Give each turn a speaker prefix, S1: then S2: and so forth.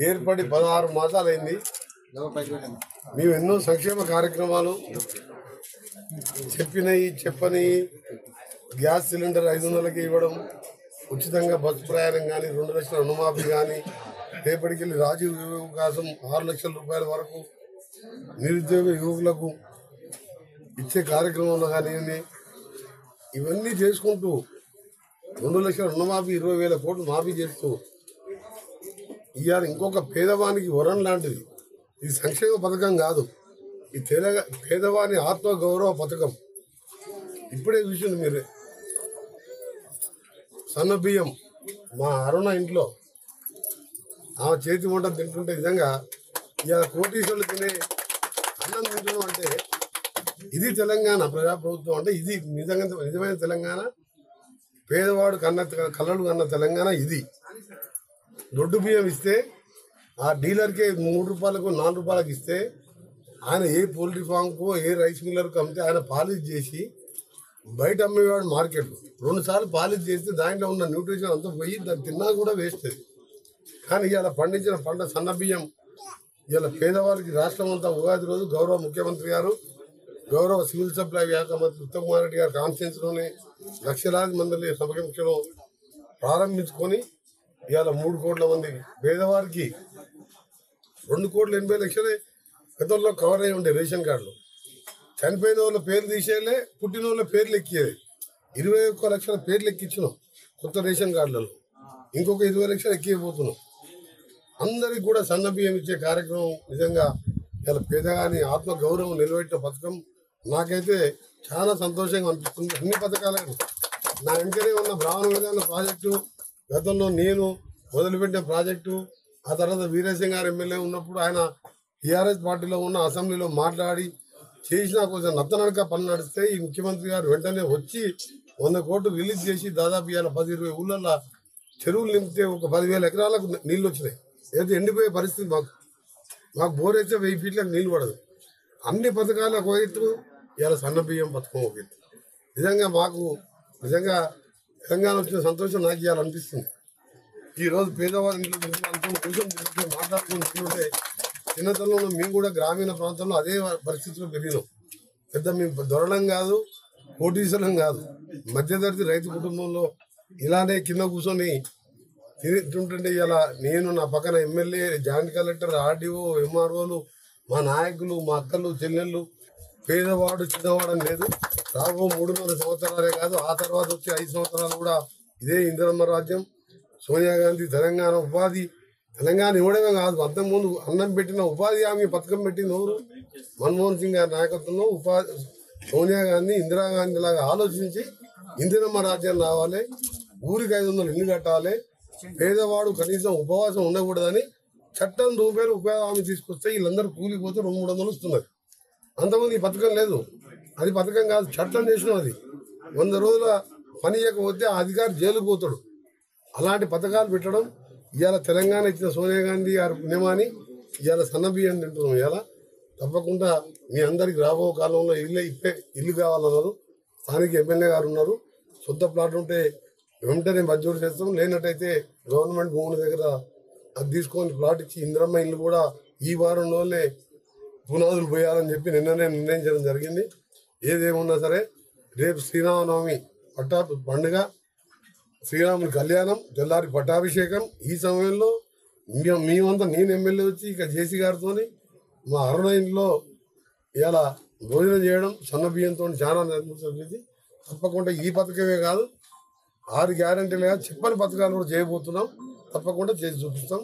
S1: ఏర్పడి 16 మాసాలైంది. మేము ఎన్నో సంక్షేమ కార్యక్రమాలు చెప్పని గ్యాస్ సిలిండర్ 500కి ఇవ్వడం, ఉచితంగా బస్సు ప్రయాణం కానీ, 2 లక్షల రుణమాఫీ కానీ, రేపటికెళ్ళి రాజీవ్ వికాసం 6 లక్షల రూపాయల వరకు నిరుద్యోగ యువకులకు ఇచ్చే కార్యక్రమంలో కానీ ఇవన్నీ చేసుకుంటూ 2 లక్షల రుణమాఫీ 20,000 కోట్లు మాఫీ చేస్తూ ఇవాళ ఇంకొక పేదవానికి వరం లాంటిది. ఇది సంక్షేమ పథకం కాదు, ఈ పేదవాని ఆత్మగౌరవ పథకం. ఇప్పుడే చూసింది మీరే, సన్న బియ్యం మా అరుణ ఇంట్లో ఆమె చేతి వంట తింటుంటే నిజంగా ఇవాళ కోటీశ్వరులు తినే అన్నం తింటున్నాం అంటే ఇది తెలంగాణ ప్రజాప్రభుత్వం. అంటే ఇది నిజమైన తెలంగాణ, పేదవాడు కళ్ళలు కన్న తెలంగాణ ఇది. దొడ్డు బియ్యం ఇస్తే ఆ డీలర్కే 3 రూపాయలకు 4 రూపాయలకు ఇస్తే ఆయన ఏ పోల్ట్రీ ఫామ్కో ఏ రైస్ మిల్లర్కు అమ్మితే ఆయన పాలిష్ చేసి బయట అమ్మేవాడు మార్కెట్లో 2 సార్లు పాలిష్ చేస్తే దాంట్లో ఉన్న న్యూట్రిషన్ అంతా పోయి దాన్ని తిన్నా కూడా వేస్ట్. కానీ ఇవాళ పండించిన పంట సన్న బియ్యం ఇవాళ పేదవారికి రాష్ట్రం అంతా ఉగాది రోజు గౌరవ ముఖ్యమంత్రి గారు, గౌరవ సివిల్ సప్లై శాఖ మంత్రి ఉత్తమ్ కుమార్ రెడ్డి గారు కాన్స్టిట్యూన్సీలోనే లక్షలాది మంది సమక్షంలో ప్రారంభించుకొని ఇవాళ 3 కోట్ల మంది పేదవారికి 2,80,00,000 గతంలో కవర్ అయ్యి ఉండే రేషన్ కార్డులు. చనిపోయిన వాళ్ళ పేర్లు తీసేయాలి, పుట్టిన వాళ్ళ పేర్లు ఎక్కేది. 21 లక్షల పేర్లు ఎక్కించినాం కొత్త రేషన్ కార్డులలో, ఇంకొక 20 లక్షలు ఎక్కిపోతున్నాం. అందరికి కూడా సన్న బియ్యం ఇచ్చే కార్యక్రమం నిజంగా ఇలా పేదగాని ఆత్మ గౌరవం నిలబెట్టిన పథకం. నాకైతే చాలా సంతోషంగా అనిపిస్తుంది. అన్ని పథకాలకు నా వెంటనే ఉన్న బ్రాహ్మణ విధాన ప్రాజెక్టు, గతంలో నేను మొదలుపెట్టిన ప్రాజెక్టు, ఆ తర్వాత వీరేశం గారు ఎమ్మెల్యే ఉన్నప్పుడు ఆయన టీఆర్ఎస్ పార్టీలో ఉన్న అసెంబ్లీలో మాట్లాడి చేసిన కొంచెం నత్తనడక పని నడిస్తే ఈ ముఖ్యమంత్రి గారు వెంటనే వచ్చి 100 కోట్లు రిలీజ్ చేసి దాదాపు ఇవాళ 10-20 ఊళ్ళల్లో చెరువులు నింపితే ఒక 10,000 ఎకరాలకు నీళ్ళు వచ్చినాయి. ఏదో ఎండిపోయే పరిస్థితి మాకు బోర్ వేస్తే 1000 ఫీట్లకు నీళ్ళు పడదు. అన్ని పథకాలు ఒక ఎత్తు, ఇవాళ సన్న బియ్యం పథకం ఒక ఎత్తు. నిజంగా తెలంగాణ వచ్చిన సంతోషం నాకు ఇవాళ అనిపిస్తుంది. ఈరోజు పేదవారి ఇంట్లో కూర్చొని మాట్లాడుకుని తింటుంటే, చిన్నతనంలో మేము కూడా గ్రామీణ ప్రాంతంలో అదే పరిస్థితిలో పెరిగినాం. మేము దొరడం కాదు, కోటీశ్వరం కాదు, మధ్యతరగతి రైతు కుటుంబంలో ఇలానే కింద కూర్చొని తింటుంటే ఇలా నేను, నా పక్కన ఎమ్మెల్యే, జాయింట్ కలెక్టర్, ఆర్డీఓ, ఎంఆర్ఓలు, మా నాయకులు, మా అక్కలు, చెల్లెళ్ళు, పేదవాడు చిన్నవాడు అని లేదు. రాబో 3.5 సంవత్సరాలే కాదు, ఆ తర్వాత వచ్చే 5 సంవత్సరాలు కూడా ఇదే ఇందిరమ్మ రాజ్యం. సోనియా గాంధీ తెలంగాణ ఇవ్వడమే కాదు, అంతకుముందు అన్నం పెట్టిన ఉపాధి హామీ పథకం పెట్టిన ఎవరు? మన్మోహన్ సింగ్ గారి నాయకత్వంలో సోనియా గాంధీ, ఇందిరాగాంధీ లాగా ఆలోచించి ఇందిరమ్మ రాజ్యం రావాలి, ఊరికి 500 ఇల్లు కట్టాలి, పేదవాడు కనీసం ఉపవాసం ఉండకూడదని చట్టం రూపాయలు ఉపాధి హామీ తీసుకొస్తే వీళ్ళందరూ కూలిపోతే 200-300 వస్తున్నారు. అంతమంది ఈ పథకం లేదు, అది పథకం కాదు, చట్టం చేసినాం. అది 100 రోజుల పని చేయకపోతే ఆ అధికారి జైలుకు పోతాడు. అలాంటి పథకాలు పెట్టడం ఇవాళ తెలంగాణ ఇచ్చిన సోనియా గాంధీ గారి పుణ్యమాని ఇవాళ సన్న బియ్యం తింటున్నాం. ఇవాళ తప్పకుండా మీ అందరికి రాబో కాలంలో ఇల్లు కావాలన్నారు. స్థానిక ఎమ్మెల్యే గారు ఉన్నారు, సొంత ప్లాట్ ఉంటే వెంటనే మంజూరు చేస్తాం, లేనట్టయితే గవర్నమెంట్ భూముల దగ్గర అది తీసుకొని ప్లాట్ ఇచ్చి ఇందిరమ్మ ఇల్లు కూడా ఈ వారంలోనే పునాదులు పోయాలని చెప్పి నిన్ననే నిర్ణయించడం జరిగింది. ఏదేమున్నా సరే రేపు శ్రీరామనవమి పండుగ, శ్రీరాముని కళ్యాణం, తెల్లారి పట్టాభిషేకం. ఈ సమయంలో మేమంతా, నేను ఎమ్మెల్యే వచ్చి ఇక జేసీ గారితో మా అరుణ ఇంట్లో ఇలా భోజనం చేయడం సన్న బియ్యంతో చాలా నిర్మించింది. తప్పకుండా ఈ పథకమే కాదు, 6 గ్యారెంటీలుగా చెప్పని పథకాలు కూడా చేయబోతున్నాం. తప్పకుండా చేసి చూపిస్తాం.